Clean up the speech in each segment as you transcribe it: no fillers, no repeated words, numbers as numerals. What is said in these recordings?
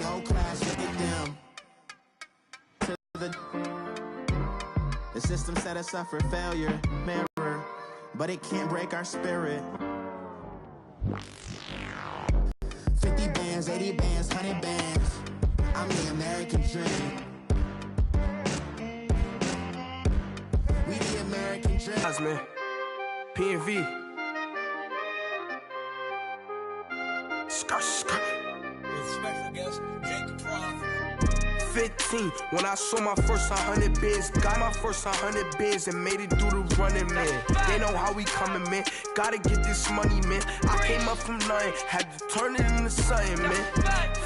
no class, look at them. The system set us up for failure, mirror, but it can't break our spirit. 50 bands, 80 bands, 100 bands. I'm the American dream. We the American dream. Man. PNV. Skirt. Special guest, Jacob Roth. 15, when I saw my first 100 bids, got my first 100 bids and made it through the running, man. They know how we coming, man. Gotta get this money, man. I came up from nothing, had to turn it into something, man.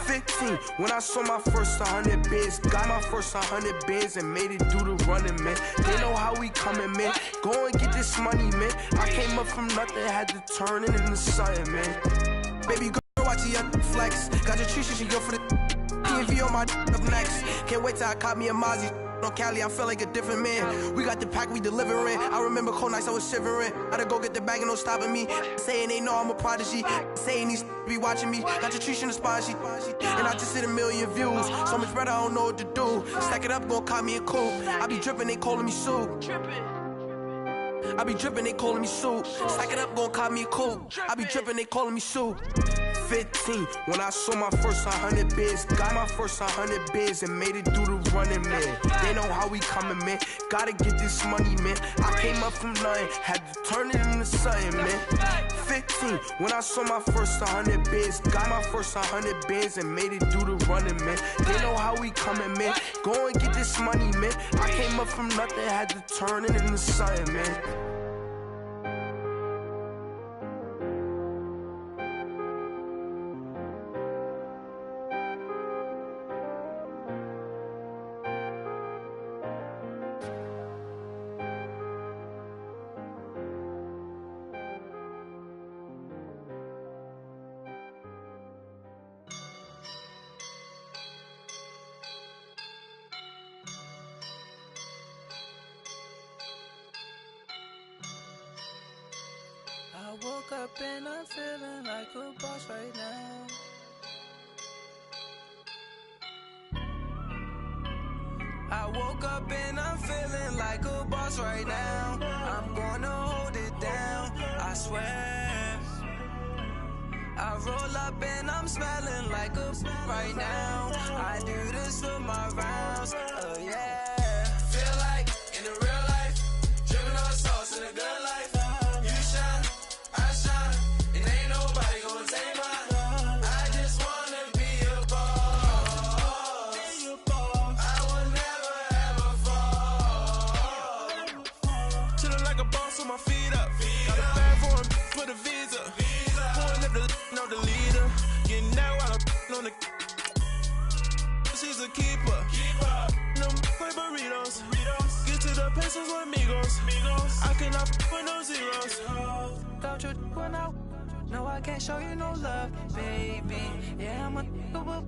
15, when I saw my first 100 bids, got my first 100 bids and made it through the running, man. They know how we coming, man. Go and get this money, man. I came up from nothing, had to turn it into something, man. Baby girl, watch your flex. Got your tree, she go for the PNV on my up next. Can't wait till I caught me a Mozzie on Cali. I feel like a different man. We got the pack, we delivering. I remember cold nights I was shivering. Gotta go get the bag and no stopping me. Saying they know I'm a prodigy. Saying these be watching me. Got your tree in the spot, and I just hit 1 million views. So much better, I don't know what to do. Stack it up, gon' call me a coupe. I be dripping, they calling me Sue. I be dripping, they calling me Sue. Stack it up, gon' call me a coupe. I be dripping, they calling me Sue. 15, when I saw my first 100 bids, got my first 100 bids and made it through the running, man. They know how we coming, man. Gotta get this money, man. I came up from nothing, had to turn it into something, man. 15, when I saw my first 100 bids, got my first 100 bids and made it through the running, man. They know how we coming, man. Go and get this money, man. I came up from nothing, had to turn it into something, man. I woke up and I'm feeling like a boss right now. I woke up and I'm feeling like a boss right now. I'm gonna hold it down, I swear. I roll up and I'm smelling like a right now. I do this for my rounds, oh yeah. Feel like in the real life, dripping on sauce in a good life. You shine, I shine, and ain't nobody gonna take mine. I just wanna be a boss. I will never ever fall. Chillin' like a boss with my feet up. Got a bag for him, put a visa. Pulling up the know the leader. Getting out while I'm on the. She's a keeper. No play burritos. Get to the pesos with amigos. I cannot with no zeros. Doubt you when out. No, I can't show you no love, baby. Yeah, I'm a whoop.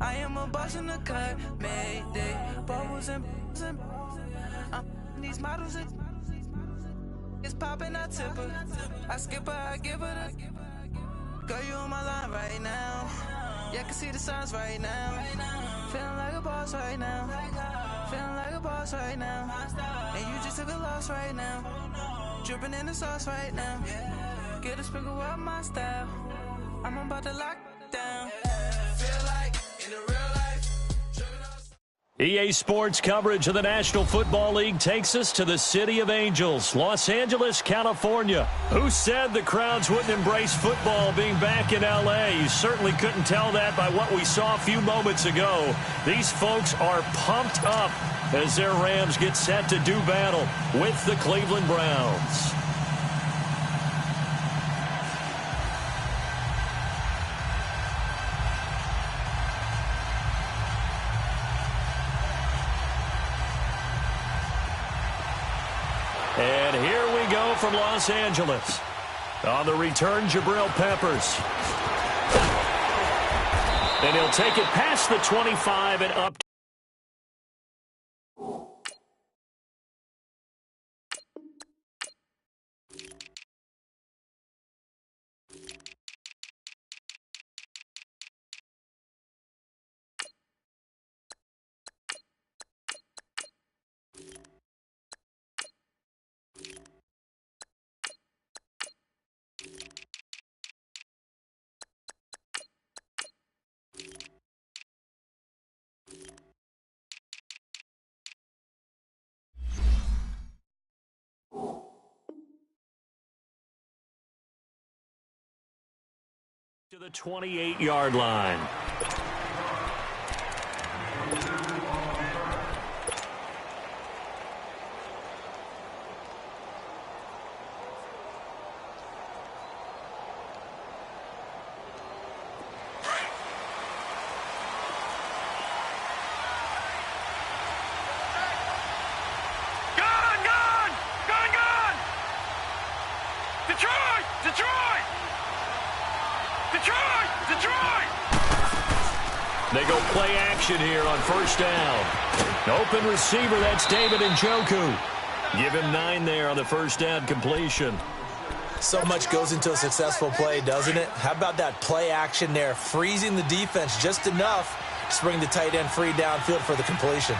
I am a boss in the cut, mayday. Bubbles and these models are. It's popping, I tip her. I skip her, I give her the. Girl, you on my line right now. Yeah, I can see the signs right now. Feeling like a boss right now. Feeling like a boss right now. And you just took a loss right now. Dripping in the sauce right now. Get a sprinkle up my style. I'm about to lock down. Feel like in the real life. EA Sports coverage of the National Football League takes us to the City of Angels, Los Angeles, California. Who said the crowds wouldn't embrace football being back in L.A.? You certainly couldn't tell that by what we saw a few moments ago. These folks are pumped up as their Rams get set to do battle with the Cleveland Browns. And here we go from Los Angeles. On the return, Jabril Peppers. And he'll take it past the 25 and up To the 28-yard line. They go play action here on first down. Open receiver, that's David Njoku. Give him 9 there on the first down completion. So much goes into a successful play, doesn't it? How about that play action there, freezing the defense just enough to bring the tight end free downfield for the completion.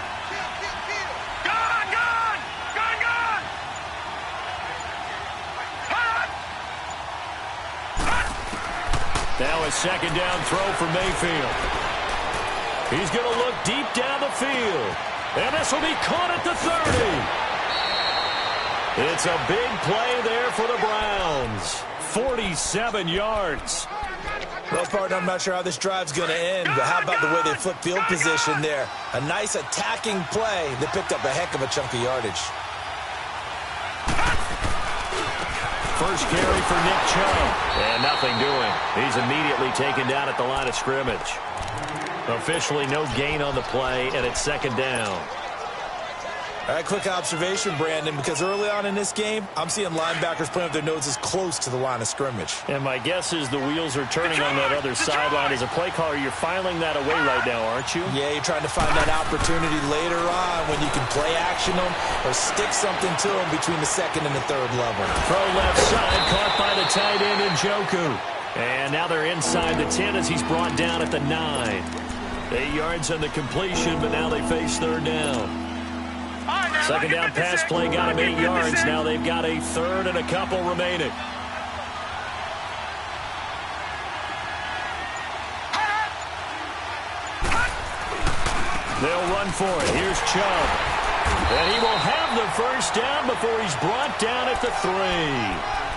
Now a second down throw for Mayfield. He's going to look deep down the field. And this will be caught at the 30. It's a big play there for the Browns. 47 yards. Well, partner, I'm not sure how this drive's going to end, but how about the way they flip field position there? A nice attacking play that picked up a heck of a chunk of yardage. First carry for Nick Chubb. And nothing doing. He's immediately taken down at the line of scrimmage. Officially no gain on the play, and it's second down. All right, quick observation, Brandon, because early on in this game, I'm seeing linebackers putting up their noses close to the line of scrimmage. And my guess is the wheels are turning on that other sideline. As a play caller, you're filing that away right now, aren't you? Yeah, you're trying to find that opportunity later on when you can play action them or stick something to them between the second and the third level. Throw left side, caught by the tight end Njoku. And now they're inside the 10 as he's brought down at the 9. 8 yards on the completion, but now they face third down. Second down pass play got him 8 yards. Now they've got a third and a couple remaining. They'll run for it. Here's Chubb. And he will have the first down before he's brought down at the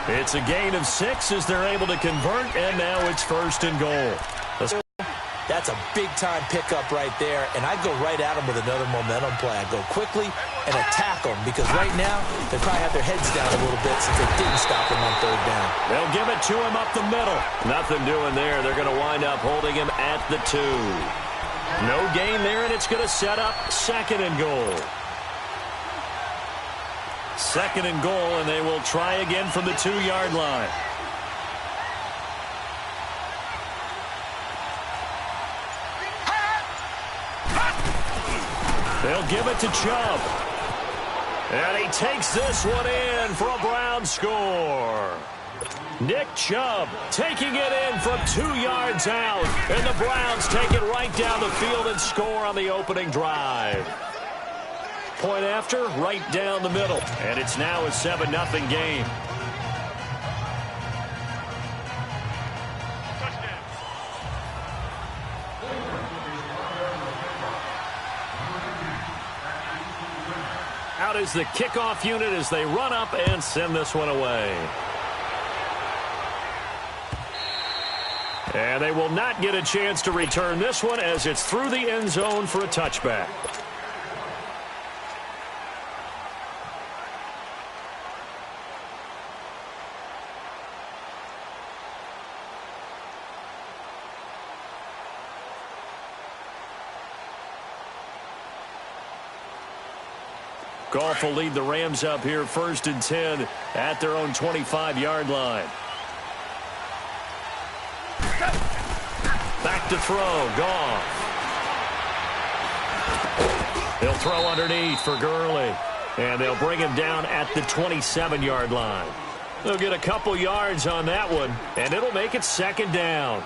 3. It's a gain of 6 as they're able to convert, and now it's first and goal. That's a big-time pickup right there, and I go right at them with another momentum play. I go quickly and attack them because right now they probably have their heads down a little bit since they didn't stop him on third down. They'll give it to him up the middle. Nothing doing there. They're going to wind up holding him at the 2. No gain there, and it's going to set up second and goal. Second and goal, and they will try again from the 2-yard line. They'll give it to Chubb. And he takes this one in for a Browns score. Nick Chubb taking it in from 2 yards out. And the Browns take it right down the field and score on the opening drive. Point after, right down the middle. And it's now a 7-0 game. Out is the kickoff unit as they run up and send this one away. And they will not get a chance to return this one as it's through the end zone for a touchback. Goff will lead the Rams up here first and 10 at their own 25-yard line. Back to throw, Goff. He'll throw underneath for Gurley. And they'll bring him down at the 27-yard line. They'll get a couple yards on that one, and it'll make it second down.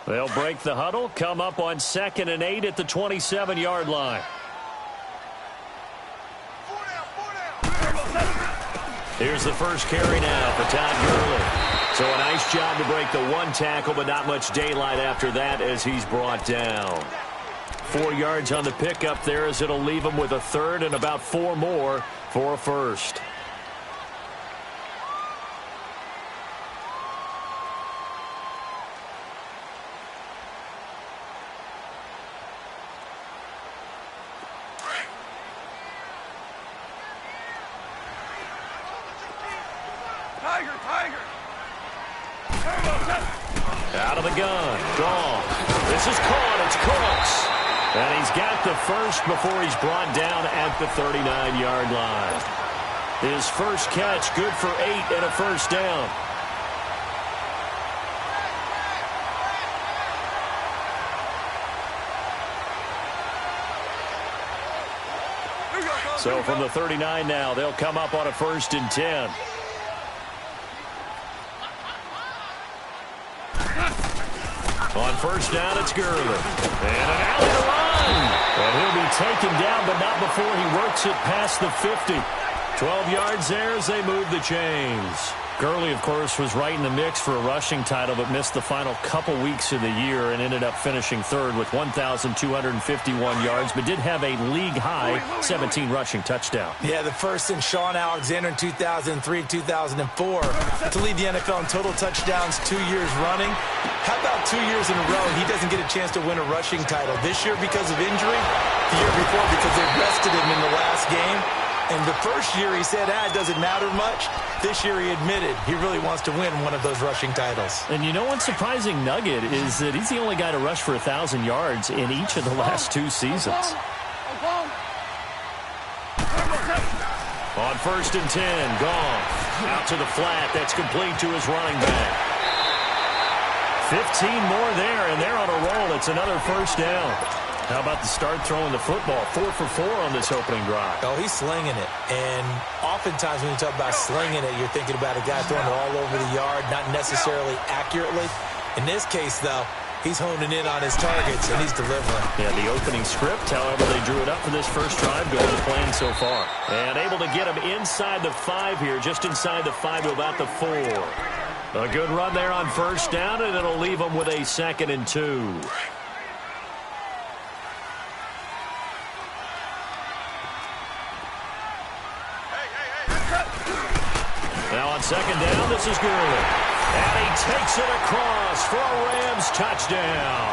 They'll break the huddle, come up on 2nd and 8 at the 27-yard line. Here's the first carry now for Todd Gurley. So a nice job to break the one tackle, but not much daylight after that as he's brought down. 4 yards on the pickup there as it'll leave him with a third and about 4 more for a first. Out of the gun. Gone. This is caught. It's Cooks. And he's got the first before he's brought down at the 39-yard line. His first catch, good for 8 and a first down. So from the 39 now, they'll come up on a 1st and 10. On first down, it's Gurley. And an alley to run. And he'll be taken down, but not before he works it past the 50. 12 yards there as they move the chains. Gurley, of course, was right in the mix for a rushing title, but missed the final couple weeks of the year and ended up finishing third with 1,251 yards, but did have a league-high 17 rushing touchdown. Yeah, the first in Sean Alexander in 2003-2004 to lead the NFL in total touchdowns 2 years running. How about 2 years in a row he doesn't get a chance to win a rushing title? This year because of injury, the year before because they rested him in the last game. And the first year he said, it doesn't matter much. This year he admitted he really wants to win one of those rushing titles. And you know one surprising nugget is that he's the only guy to rush for 1,000 yards in each of the last 2 seasons. On first and 10, Gone. Out to the flat. That's complete to his running back. 15 more there, and they're on a roll. It's another first down. How about the start throwing the football? 4 for 4 on this opening drive. Oh, he's slinging it. And oftentimes when you talk about slinging it, you're thinking about a guy throwing it all over the yard, not necessarily accurately. In this case, though, he's honing in on his targets, and he's delivering. Yeah, the opening script, however, they drew it up for this first drive, going to plan so far. And able to get him inside the 5 here, just inside the 5 to about the 4. A good run there on first down, and it'll leave him with a 2nd and 2. Now on second down, this is Gurley. And he takes it across for a Rams touchdown.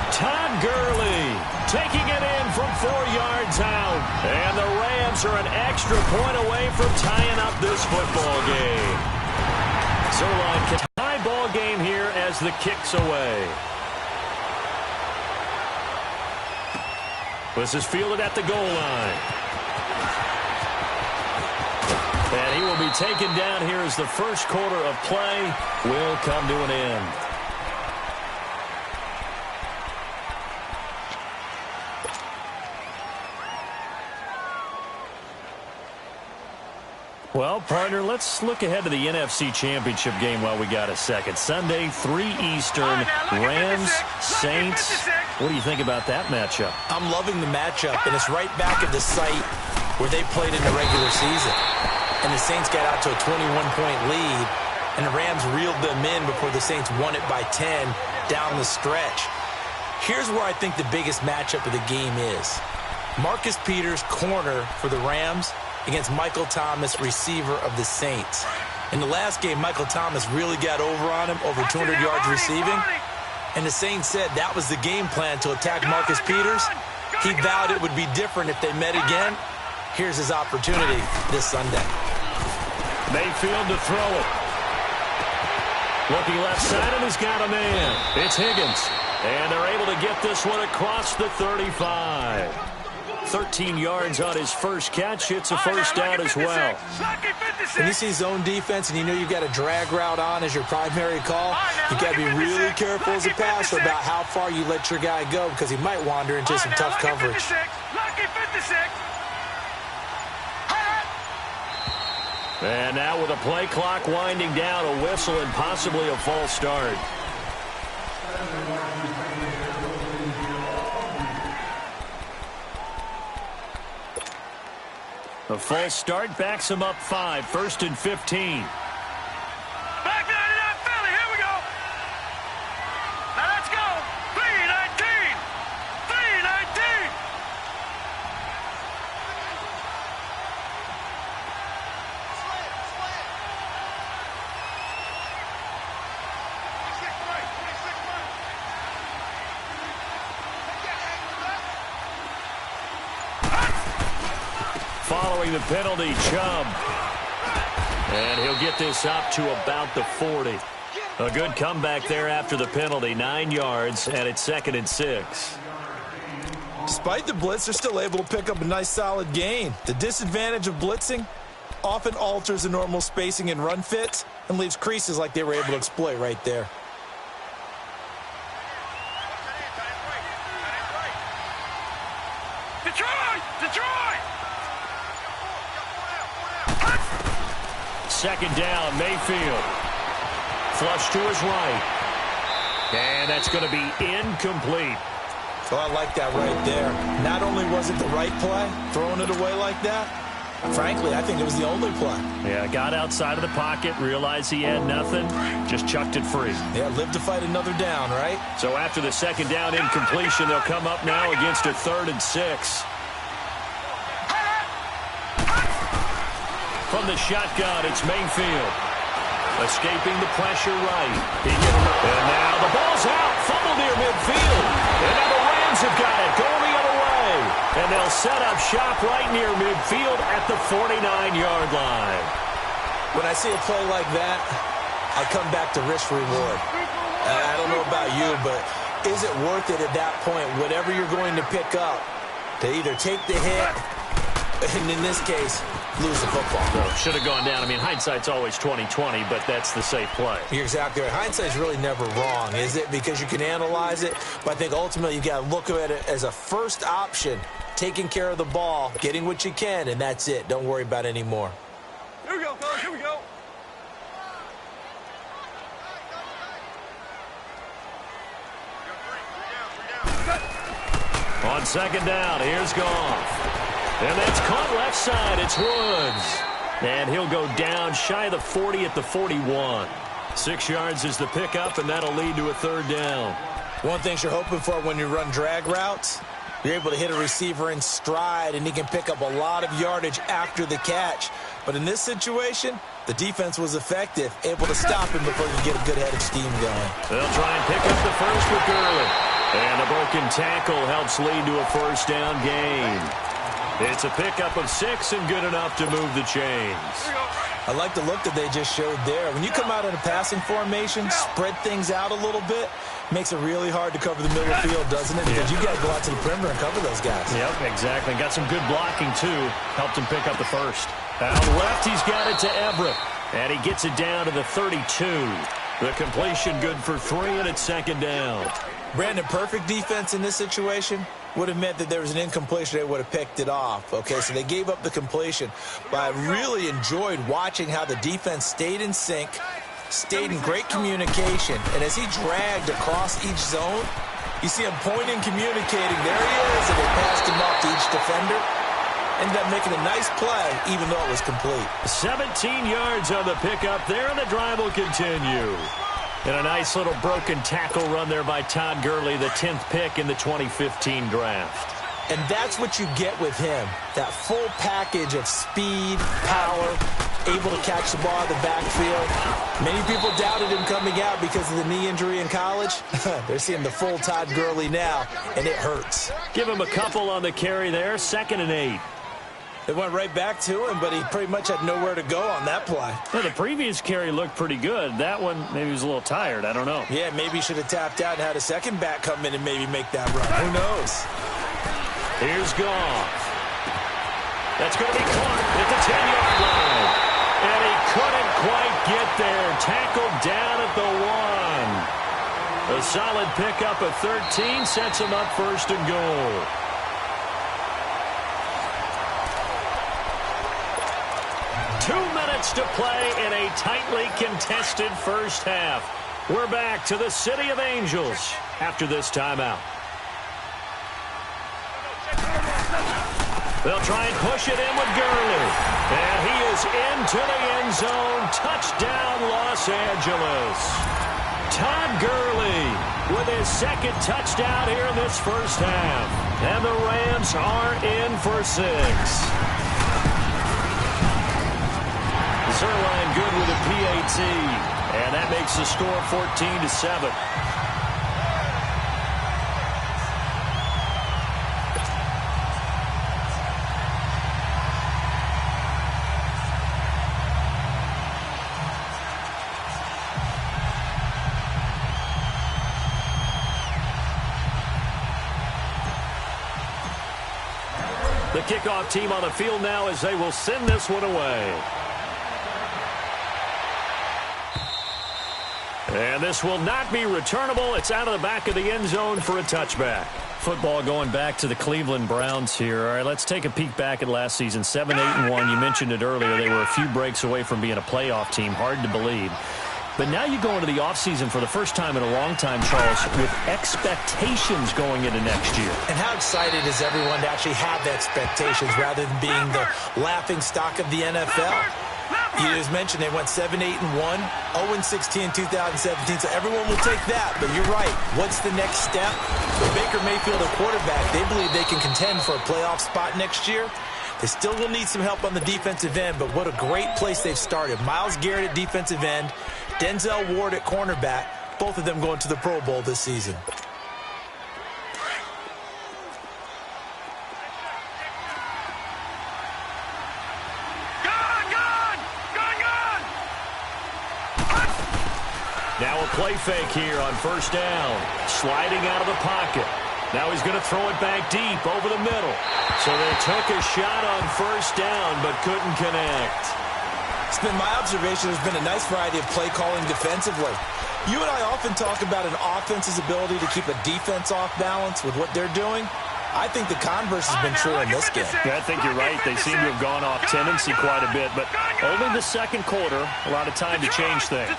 Todd Gurley taking it in from 4 yards out. And the Rams are an extra point away from tying up this football game. Zerline can tie ball game here as the kick's away. This is fielded at the goal line. And he will be taken down here as the first quarter of play will come to an end. Well, partner, let's look ahead to the NFC Championship game while we got a second. Sunday, 3 Eastern, Rams, Saints. What do you think about that matchup? I'm loving the matchup, and it's right back at the site where they played in the regular season. And the Saints got out to a 21-point lead, and the Rams reeled them in before the Saints won it by 10 down the stretch. Here's where I think the biggest matchup of the game is. Marcus Peters, corner for the Rams, against Michael Thomas, receiver of the Saints. In the last game, Michael Thomas really got over on him, over 200 yards receiving. And the Saints said that was the game plan, to attack Marcus Peters. He vowed it would be different if they met again. Here's his opportunity this Sunday. Mayfield to throw it. Looking left side, and he's got a man. It's Higgins. And they're able to get this one across the 35. 13 yards on his first catch. It's a first down as well. When you see zone defense and you know you've got a drag route on as your primary call, you've got to be really careful as a passer about how far you let your guy go, because he might wander into some tough coverage. And now with a play clock winding down, a whistle and possibly a false start. A false start backs him up 5, 1st and 15. following the penalty, Chubb. And he'll get this up to about the 40. A good comeback there after the penalty, 9 yards, and it's 2nd and 6. Despite the blitz, they're still able to pick up a nice solid gain. The disadvantage of blitzing often alters the normal spacing and run fits and leaves creases like they were able to exploit right there. Detroit! 2nd down, Mayfield. Flush to his right. And that's going to be incomplete. So I like that right there. Not only was it the right play, throwing it away like that, frankly, I think it was the only play. Yeah, got outside of the pocket, realized he had nothing, just chucked it free. Yeah, live to fight another down, right? So after the 2nd down incompletion, they'll come up now against a 3rd and 6. From the shotgun, it's Mayfield. Escaping the pressure right. And now the ball's out. Fumble near midfield. And now the Rams have got it. Going the other way. And they'll set up shop right near midfield at the 49-yard line. When I see a play like that, I come back to risk reward. I don't know about you, but is it worth it at that point, whatever you're going to pick up, to either take the hit, and in this case, lose the football? Should have gone down. I mean, hindsight's always 20/20, but that's the safe play. You're exactly right. Hindsight's really never wrong, is it? Because you can analyze it, but I think ultimately you got to look at it as a first option, taking care of the ball, getting what you can, and that's it. Don't worry about it anymore. Here we go, fellas. Here we go. On 2nd down, here's Goff. And that's caught left side. It's Woods. And he'll go down shy of the 40 at the 41. 6 yards is the pickup, and that'll lead to a 3rd down. One thing you're hoping for when you run drag routes, you're able to hit a receiver in stride, and he can pick up a lot of yardage after the catch. But in this situation, the defense was effective, able to stop him before you get a good head of steam going. They'll try and pick up the first with Gurley. And a broken tackle helps lead to a 1st down gain. It's a pickup of 6 and good enough to move the chains. I like the look that they just showed there. When you come out in a passing formation, spread things out a little bit, makes it really hard to cover the middle of the field, doesn't it? Because you got to go out to the perimeter and cover those guys. Yep, exactly. Got some good blocking, too. Helped him pick up the first. Out left, he's got it to Everett. And he gets it down to the 32. The completion good for 3, and it's 2nd down. Brandon, perfect defense in this situation would have meant that there was an incompletion. They would have picked it off. Okay, so they gave up the completion. But I really enjoyed watching how the defense stayed in sync, stayed in great communication. And as he dragged across each zone, you see him pointing, communicating. There he is, and they passed him off to each defender. Ended up making a nice play, even though it was complete. 17 yards on the pickup there, and the drive will continue. And a nice little broken tackle run there by Todd Gurley, the 10th pick in the 2015 draft. And that's what you get with him, that full package of speed, power, able to catch the ball in the backfield. Many people doubted him coming out because of the knee injury in college. They're seeing the full Todd Gurley now, and it hurts. Give him a couple on the carry there, 2nd and 8. It went right back to him, but he pretty much had nowhere to go on that play. Well, the previous carry looked pretty good. That one, maybe he was a little tired. I don't know. Yeah, maybe he should have tapped out and had a second back come in and maybe make that run. Who knows? Here's Goff. That's going to be caught at the 10-yard line. And he couldn't quite get there. Tackled down at the 1. A solid pickup of 13 sets him up 1st and goal. To play in a tightly contested first half. We're back to the City of Angels after this timeout. They'll try and push it in with Gurley. And he is into the end zone. Touchdown, Los Angeles. Todd Gurley with his 2nd touchdown here in this first half. And the Rams are in for 6. Zerline good with a PAT, and that makes the score 14-7. The kickoff team on the field now as they will send this one away. And this will not be returnable. It's out of the back of the end zone for a touchback. Football going back to the Cleveland Browns here. All right, let's take a peek back at last season. 7-8-1. You mentioned it earlier. They were a few breaks away from being a playoff team. Hard to believe. But now you go into the offseason for the first time in a long time, Charles, with expectations going into next year. And how excited is everyone to actually have the expectations rather than being the laughing stock of the NFL? You just mentioned they went 7-8-1, 0-16 in 2017, so everyone will take that. But you're right. What's the next step? With Baker Mayfield at quarterback, they believe they can contend for a playoff spot next year. They still will need some help on the defensive end, but what a great place they've started. Myles Garrett at defensive end, Denzel Ward at cornerback, both of them going to the Pro Bowl this season. Now a play fake here on first down. Sliding out of the pocket. Now he's going to throw it back deep over the middle. So they took a shot on first down but couldn't connect. It's been my observation there's been a nice variety of play calling defensively. You and I often talk about an offense's ability to keep a defense off balance with what they're doing. I think the converse has been true in this game. Yeah, I think you're right. They seem to have gone off tendency quite a bit, but only the second quarter, a lot of time to change things.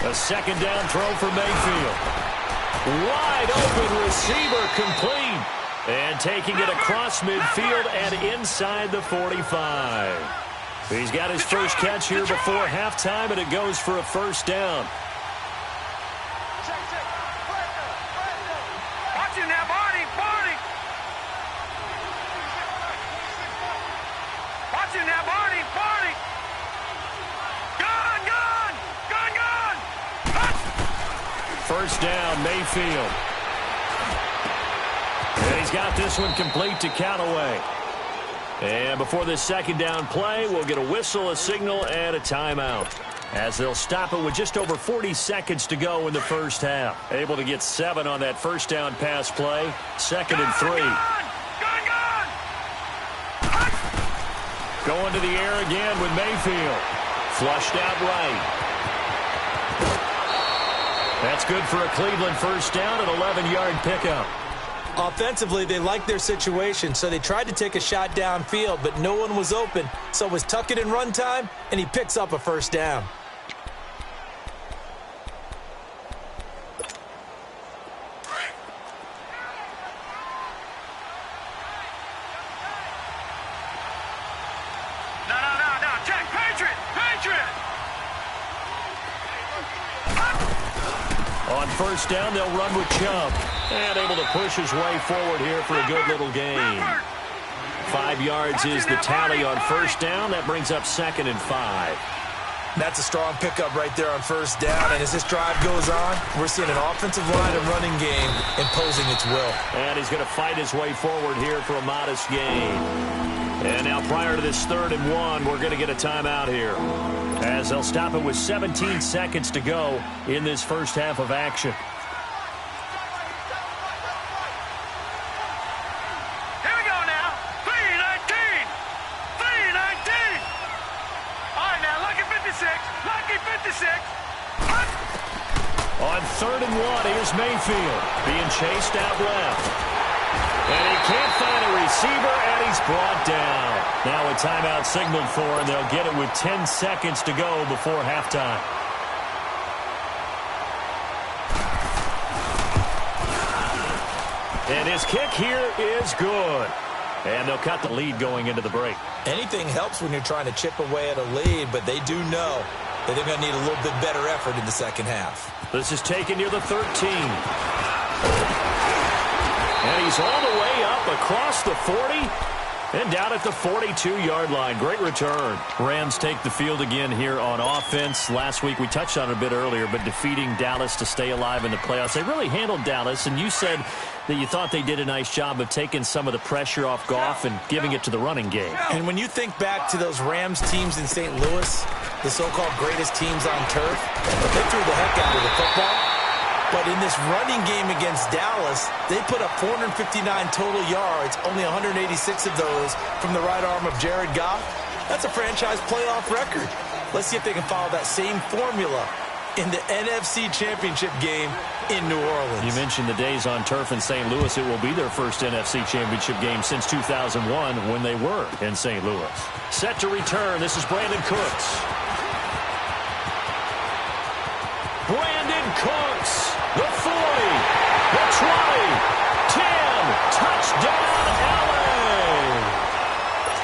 A second down throw for Mayfield. Wide open receiver complete. And taking it across midfield and inside the 45. He's got his first catch here before halftime, and it goes for a first down. Watching that body. Watching that body. First down, Mayfield. And he's got this one complete to Callaway. And before this second down play, we'll get a whistle, a signal, and a timeout, as they'll stop it with just over 40 seconds to go in the first half. Able to get 7 on that first down pass play. 2nd and 3. Going to the air again with Mayfield. Flushed out right. That's good for a Cleveland first down, an 11-yard pickup. Offensively, they liked their situation, so they tried to take a shot downfield, but no one was open. So it was tuck it in run time, and he picks up a first down. No. Jack, Patriot. On first down, they'll run with Chubb. And able to push his way forward here for a good little gain. 5 yards is the tally on first down. That brings up 2nd and 5. That's a strong pickup right there on first down. And as this drive goes on, we're seeing an offensive line and running game imposing its will. And he's going to fight his way forward here for a modest gain. And now prior to this 3rd and 1, we're going to get a timeout here, as they'll stop it with 17 seconds to go in this first half of action. Here we go now. 3-19. All right, now, lucky 56. On 3rd and 1, here's Mayfield being chased out left. And he can't find a receiver, and he's brought down. Now a timeout signaled for, and they'll get it with 10 seconds to go before halftime. And his kick here is good. And they'll cut the lead going into the break. Anything helps when you're trying to chip away at a lead, but they do know that they're going to need a little bit better effort in the second half. This is taken near the 13. And he's all the way up across the 40. And down at the 42-yard line. Great return. Rams take the field again here on offense. Last week we touched on it a bit earlier, but defeating Dallas to stay alive in the playoffs. They really handled Dallas, and you said that you thought they did a nice job of taking some of the pressure off Goff and giving it to the running game. And when you think back to those Rams teams in St. Louis, the so-called greatest teams on turf, they threw the heck out of the football. But in this running game against Dallas, they put up 459 total yards, only 186 of those from the right arm of Jared Goff. That's a franchise playoff record. Let's see if they can follow that same formula in the NFC Championship game in New Orleans. You mentioned the days on turf in St. Louis. It will be their first NFC Championship game since 2001 when they were in St. Louis. Set to return. This is Brandon Cooks. Brandon Cooks. The 40, the 20, 10, touchdown LA!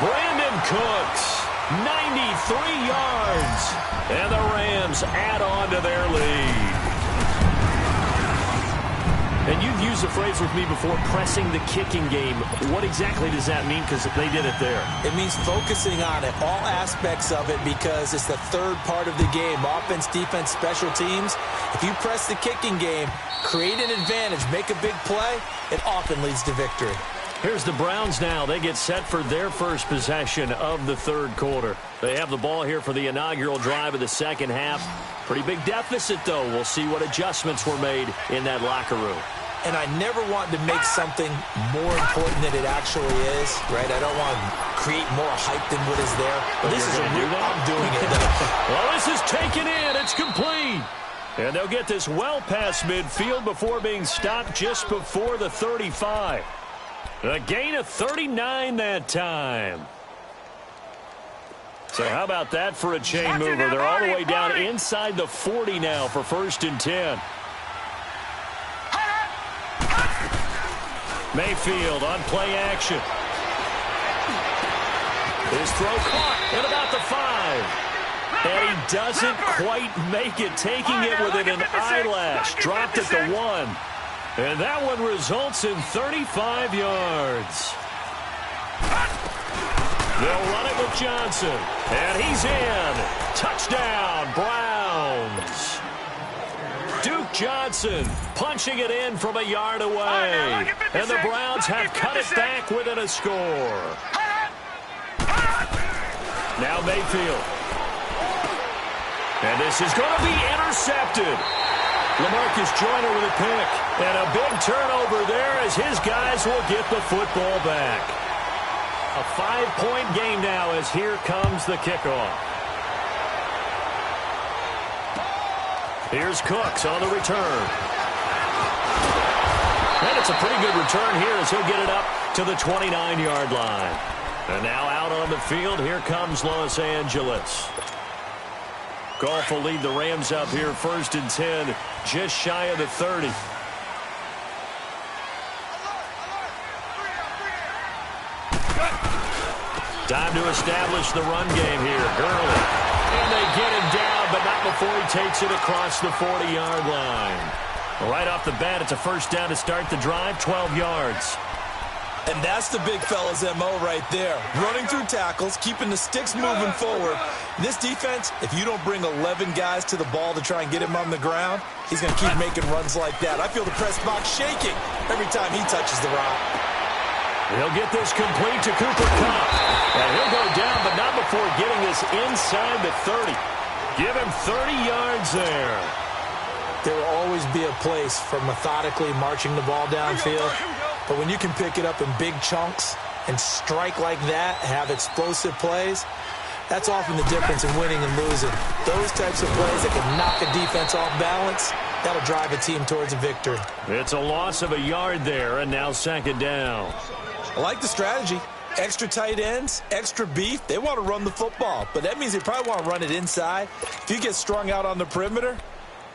Brandon Cooks, 93 yards, and the Rams add on to their lead. And you've used the phrase with me before, pressing the kicking game. What exactly does that mean? Because they did it there. It means focusing on it, all aspects of it, because it's the third part of the game. Offense, defense, special teams. If you press the kicking game, create an advantage, make a big play, it often leads to victory. Here's the Browns now. They get set for their first possession of the third quarter. They have the ball here for the inaugural drive of the second half. Pretty big deficit, though. We'll see what adjustments were made in that locker room. And I never want to make something more important than it actually is, right? I don't want to create more hype than what is there. But this is a real, I'm doing it. Well, this is taken in. It's complete. And they'll get this well past midfield before being stopped just before the 35. A gain of 39 that time. So how about that for a chain mover? They're all the way down inside the 40 now for 1st and 10. Mayfield on play action. His throw caught at about the 5. And he doesn't quite make it, taking it within an eyelash. Dropped at the 1. And that one results in 35 yards. They'll run it with Johnson. And he's in. Touchdown, Browns. Duke Johnson punching it in from a yard away. And the Browns have cut it back within a score. Now Mayfield. And this is going to be intercepted. LaMarcus Joyner with a pick. And a big turnover there as his guys will get the football back. A 5-point game now as here comes the kickoff. Here's Cooks on the return. And it's a pretty good return here as he'll get it up to the 29-yard line. And now out on the field, here comes Los Angeles. Goff will lead the Rams up here 1st and 10, just shy of the 30. Time to establish the run game here. Gurley. And they get him down, but not before he takes it across the 40-yard line. Right off the bat, it's a first down to start the drive, 12 yards. And that's the big fella's M.O. right there. Running through tackles, keeping the sticks moving forward. This defense, if you don't bring 11 guys to the ball to try and get him on the ground, he's going to keep making runs like that. I feel the press box shaking every time he touches the rock. He'll get this complete to Cooper Kupp. And he'll go down, but not before getting this inside the 30. Give him 30 yards there. There will always be a place for methodically marching the ball downfield. But when you can pick it up in big chunks and strike like that, have explosive plays, that's often the difference in winning and losing. Those types of plays that can knock a defense off balance, that'll drive a team towards a victory. It's a loss of a yard there, and now 2nd down. I like the strategy. Extra tight ends, extra beef. They want to run the football, but that means they probably want to run it inside. If you get strung out on the perimeter,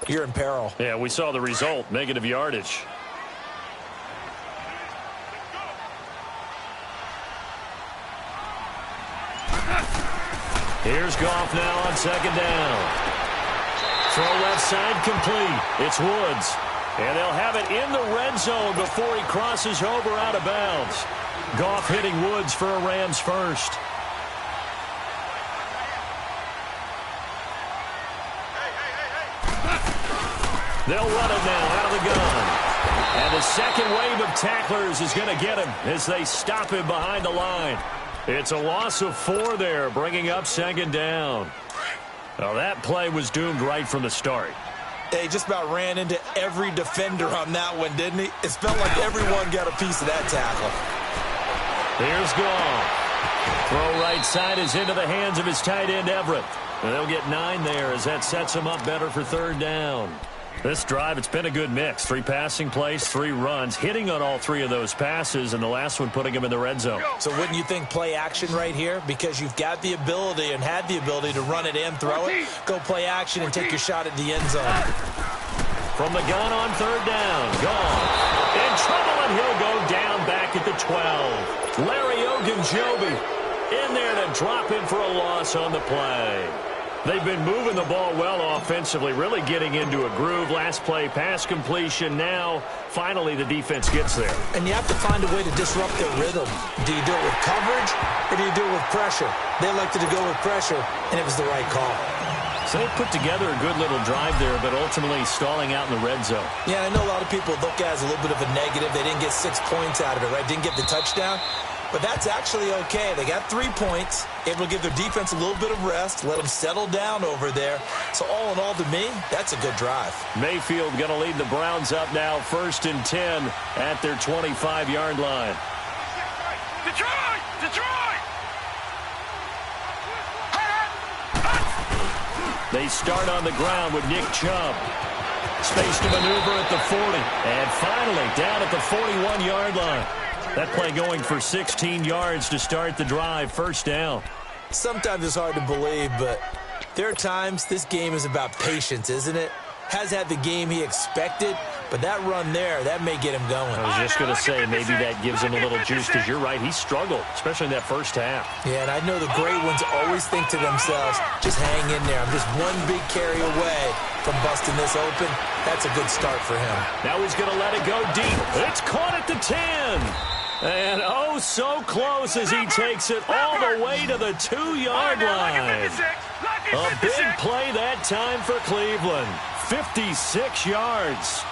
you're in peril. Yeah, we saw the result, negative yardage. Here's Goff now on 2nd down. Throw left side complete. It's Woods. And they'll have it in the red zone before he crosses over out of bounds. Goff hitting Woods for a Rams first. They'll run it now out of the gun. And the second wave of tacklers is going to get him as they stop him behind the line. It's a loss of 4 there, bringing up second down. Well, that play was doomed right from the start. He just about ran into every defender on that one, didn't he? It felt like everyone got a piece of that tackle. Here's Goff. Throw right side is into the hands of his tight end, Everett. And they'll get 9 there as that sets him up better for third down. This drive, it's been a good mix. 3 passing plays, 3 runs, hitting on all 3 of those passes, and the last one putting him in the red zone. So wouldn't you think play action right here? Because you've got the ability and had the ability to run it and throw it. Go play action and take your shot at the end zone. From the gun on third down, Goff in trouble, and he'll go down back at the 12. Larry Ogunjobi in there to drop him for a loss on the play. They've been moving the ball well offensively, really getting into a groove. Last play, pass completion. Now, finally, the defense gets there. And you have to find a way to disrupt their rhythm. Do you do it with coverage, or do you do it with pressure? They elected to go with pressure, and it was the right call. So they put together a good little drive there, but ultimately stalling out in the red zone. Yeah, I know a lot of people look at it as a little bit of a negative. They didn't get 6 points out of it, right? Didn't get the touchdown. But that's actually okay. They got 3 points, able to give their defense a little bit of rest, let them settle down over there. So all in all, to me, that's a good drive. Mayfield going to lead the Browns up now, 1st and 10 at their 25-yard line. Detroit! Detroit! They start on the ground with Nick Chubb. Space to maneuver at the 40. And finally, down at the 41-yard line. That play going for 16 yards to start the drive, first down. Sometimes it's hard to believe, but there are times this game is about patience, isn't it? Has had the game he expected, but that run there, that may get him going. I was just going to say, maybe that gives him a little juice, because you're right, he struggled, especially in that first half. Yeah, and I know the great ones always think to themselves, just hang in there. I'm just one big carry away from busting this open. That's a good start for him. Now he's going to let it go deep. It's caught at the 10. And oh, so close as he takes it all the way to the 2-yard line. A big play that time for Cleveland. 56 yards.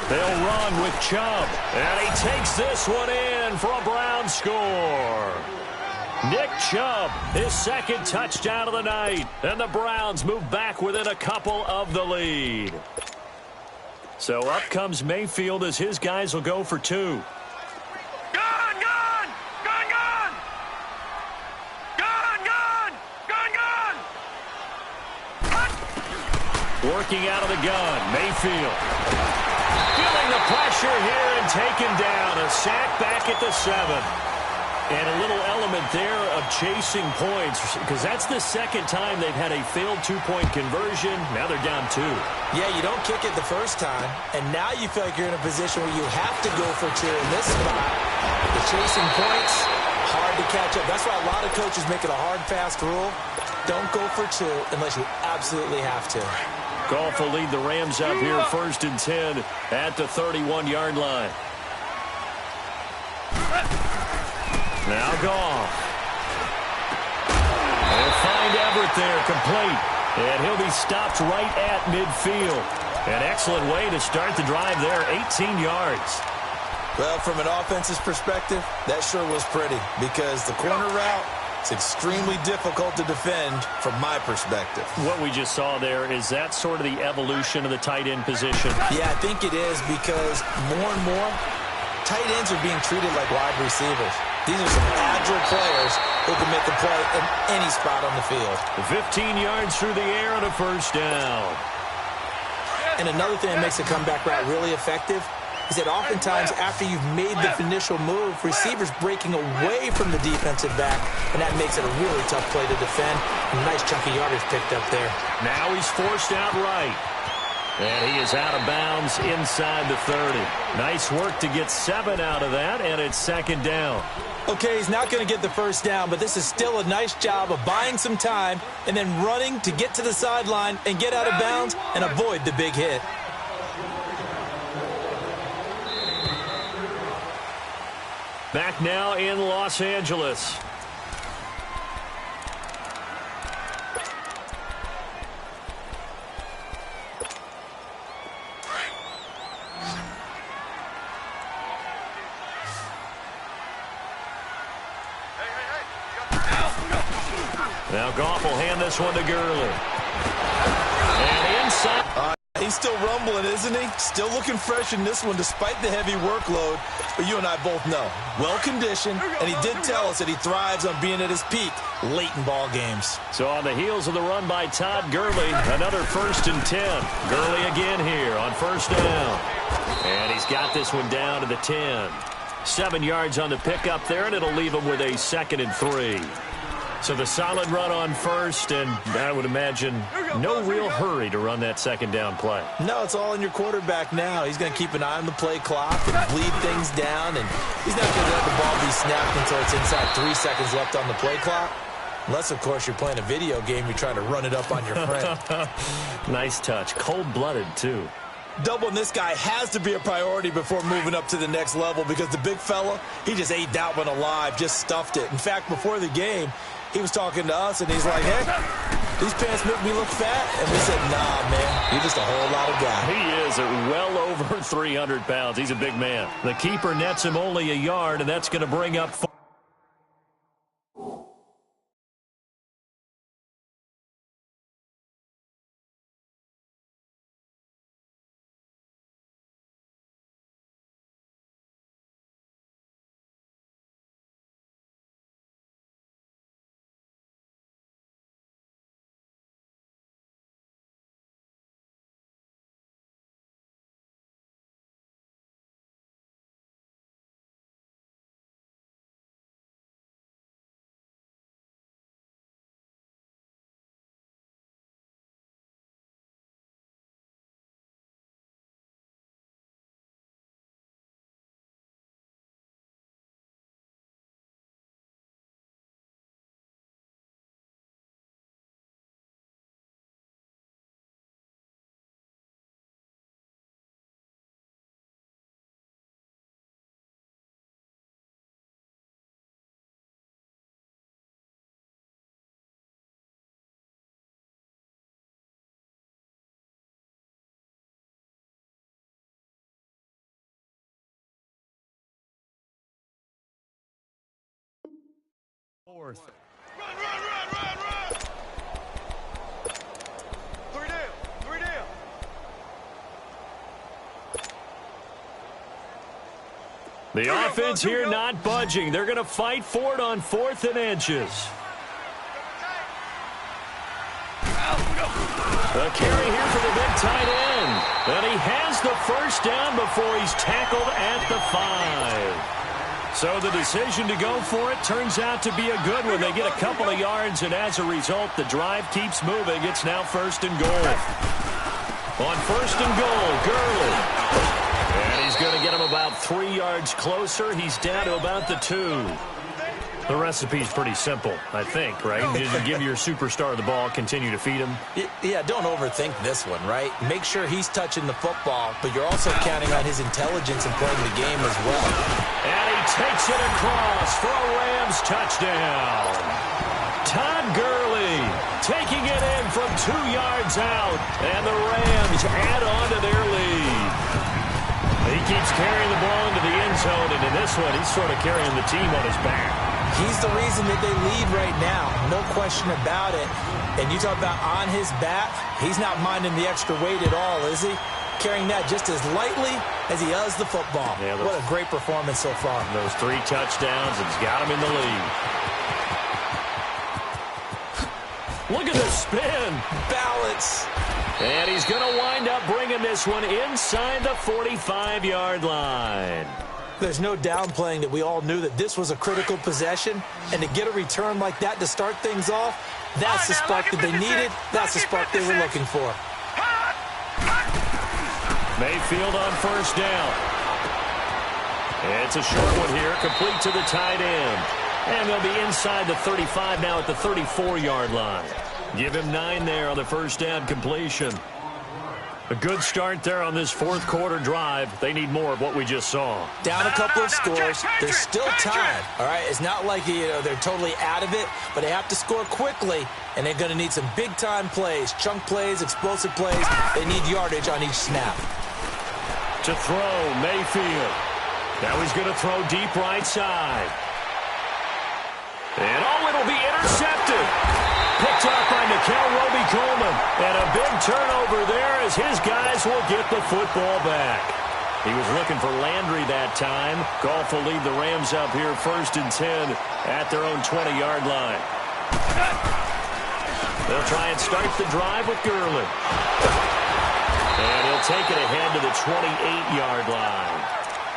They'll run with Chubb. And he takes this one in for a Brown score. Nick Chubb, his second touchdown of the night. And the Browns move back within a couple of the lead. So up comes Mayfield as his guys will go for 2. Working out of the gun, Mayfield. Feeling the pressure here and taken down. A sack back at the 7. And a little element there of chasing points, because that's the second time they've had a failed 2-point conversion. Now they're down 2. Yeah, you don't kick it the first time, and now you feel like you're in a position where you have to go for 2 in this spot. The chasing points, hard to catch up. That's why a lot of coaches make it a hard, fast rule. Don't go for 2 unless you absolutely have to. Goff will lead the Rams up here, 1st and 10 at the 31-yard line. Now Goff. They'll find Everett there, complete. And he'll be stopped right at midfield. An excellent way to start the drive there, 18 yards. Well, from an offense's perspective, that sure was pretty, because the corner route is extremely difficult to defend from my perspective. What we just saw there, is that sort of the evolution of the tight end position? Yeah, I think it is, because more and more, tight ends are being treated like wide receivers. These are some agile players who can make a play in any spot on the field. 15 yards through the air and a first down. And another thing that makes a comeback route really effective is that oftentimes after you've made the initial move, receivers breaking away from the defensive back, and that makes it a really tough play to defend. A nice chunk of yardage picked up there. Now he's forced out right. And he is out of bounds inside the 30. Nice work to get 7 out of that, and it's second down. Okay, he's not going to get the first down, but this is still a nice job of buying some time and then running to get to the sideline and get out of bounds and avoid the big hit. Back now in Los Angeles. Now Goff will hand this one to Gurley. And inside. He's still rumbling, isn't he? Still looking fresh in this one despite the heavy workload. But you and I both know, well-conditioned, and he did tell us that he thrives on being at his peak late in ball games. So on the heels of the run by Todd Gurley, another 1st and 10. Gurley again here on first down. And he's got this one down to the 10. 7 yards on the pickup there, and it'll leave him with a 2nd and 3. So the solid run on first, and I would imagine no real hurry to run that 2nd down play. No, it's all in your quarterback now. He's going to keep an eye on the play clock and bleed things down, and he's not going to let the ball be snapped until it's inside 3 seconds left on the play clock. Unless, of course, you're playing a video game, you're trying to run it up on your friend. Nice touch. Cold-blooded, too. Doubling this guy has to be a priority before moving up to the next level because the big fella, he just ate that one alive, just stuffed it. In fact, before the game, he was talking to us, and he's like, hey, these pants make me look fat? And we said, nah, man, you're just a whole lot of guy. He is at well over 300 pounds. He's a big man. The keeper nets him only a yard, and that's going to bring up 4. Fourth. Run! 3 down. The offense here not budging. They're going to fight for it on 4th and inches. A carry here for the big tight end. And he has the first down before he's tackled at the 5. So the decision to go for it turns out to be a good one. They get a couple of yards, and as a result, the drive keeps moving. It's now 1st and goal. On 1st and goal, Gurley. And he's going to get him about 3 yards closer. He's down to about the 2. The recipe's pretty simple, I think, right? You give your superstar the ball, continue to feed him. Yeah, don't overthink this one, right? Make sure he's touching the football, but you're also counting on his intelligence in playing the game as well. And he takes it across for a Rams touchdown. Todd Gurley taking it in from 2 yards out, and the Rams add on to their lead. He keeps carrying the ball into the end zone, and in this one, he's sort of carrying the team on his back. He's the reason that they lead right now, no question about it. And you talk about on his back, he's not minding the extra weight at all, is he? Carrying that just as lightly as he does the football. Yeah, what a great performance so far. Those 3 touchdowns, it's got him in the lead. Look at the spin. Balance. And he's going to wind up bringing this one inside the 45-yard line. There's no downplaying that we all knew that this was a critical possession, and to get a return like that to start things off, that's the spark that they needed. That's the spark they were looking for. Mayfield on first down. It's a short one here, complete to the tight end. And they'll be inside the 35 now at the 34-yard line. Give him 9 there on the first down completion. A good start there on this fourth quarter drive. They need more of what we just saw. Down a couple of scores. There's still time. All right, it's not like they're totally out of it, but they have to score quickly, and they're going to need some big-time plays, chunk plays, explosive plays. They need yardage on each snap. To throw, Mayfield. Now he's going to throw deep right side. And it'll be intercepted. Picked up by Nickell Robey-Coleman. And a big turnover there as his guys will get the football back. He was looking for Landry that time. Goff will lead the Rams up here 1st and 10 at their own 20-yard line. They'll try and start the drive with Gurley. And he'll take it ahead to the 28-yard line.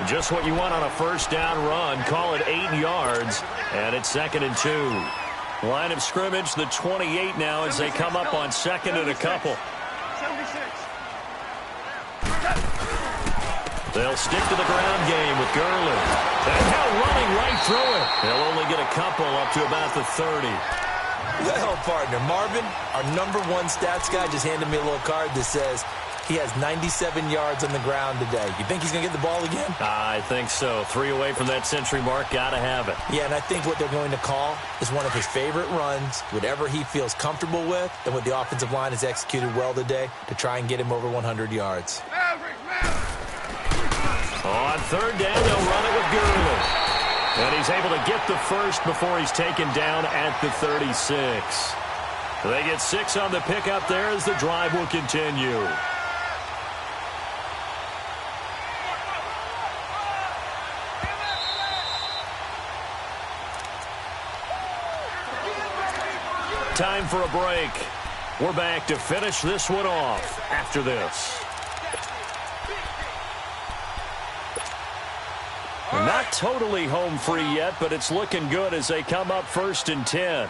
Just what you want on a first down run. Call it 8 yards. And it's 2nd and 2. Line of scrimmage, the 28 now as they come up on 2nd and a couple. They'll stick to the ground game with Gurley. And now running right through it. They'll only get a couple up to about the 30. Well, partner, Marvin, our #1 stats guy just handed me a little card that says he has 97 yards on the ground today. You think he's going to get the ball again? I think so. 3 away from that century mark. Got to have it. Yeah, and I think what they're going to call is one of his favorite runs, whatever he feels comfortable with, and what the offensive line has executed well today to try and get him over 100 yards. On 3rd down, they'll run it with Gurley. And he's able to get the first before he's taken down at the 36. They get 6 on the pickup there as the drive will continue. Time for a break. We're back to finish this one off after this. Not totally home free yet, but it's looking good as they come up 1st and 10.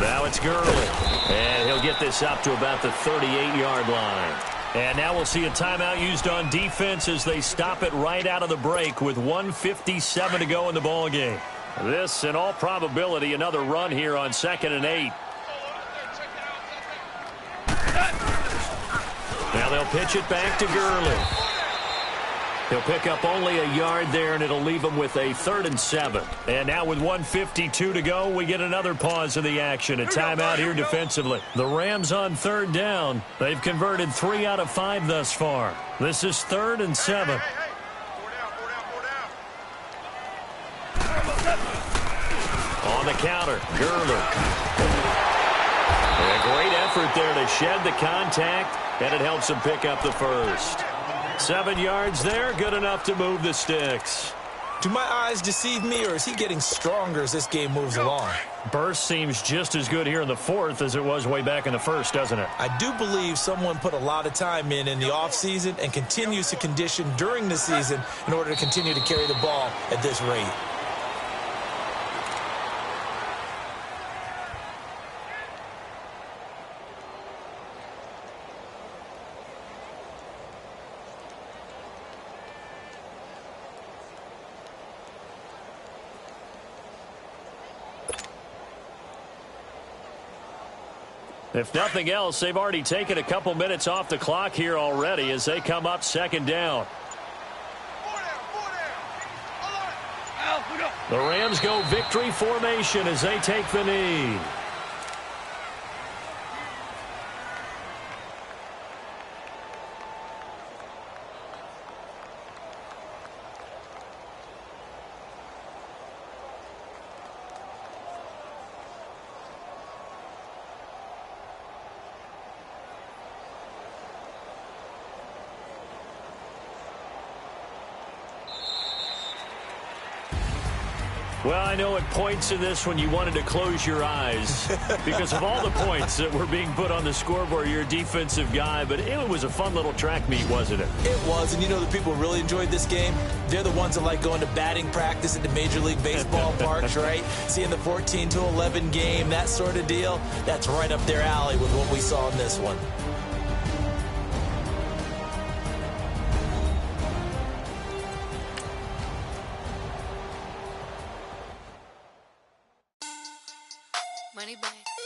Now it's Gurley. And he'll get this up to about the 38-yard line. And now we'll see a timeout used on defense as they stop it right out of the break with 1:57 to go in the ballgame. This, in all probability, another run here on 2nd and 8. Now they'll pitch it back to Gurley. He'll pick up only a yard there, and it'll leave him with a 3rd and 7. And now with 1:52 to go, we get another pause in the action. A timeout here defensively. The Rams on 3rd down. They've converted 3 out of 5 thus far. This is 3rd and 7. On the counter, Gurley. A great effort there to shed the contact, and it helps him pick up the first. 7 yards there, good enough to move the sticks. Do my eyes deceive me, or is he getting stronger as this game moves along? Burst seems just as good here in the 4th as it was way back in the 1st, doesn't it? I do believe someone put a lot of time in the offseason and continues to condition during the season in order to continue to carry the ball at this rate. If nothing else, they've already taken a couple minutes off the clock here already as they come up 2nd down. The Rams go victory formation as they take the knee. Well, I know at points in this when you wanted to close your eyes because of all the points that were being put on the scoreboard. You're a defensive guy, but it was a fun little track meet, wasn't it? It was, and you know the people who really enjoyed this game? They're the ones that like going to batting practice at the Major League Baseball parks, right? Seeing the 14-11 game, that sort of deal. That's right up their alley with what we saw in this one. Money bag.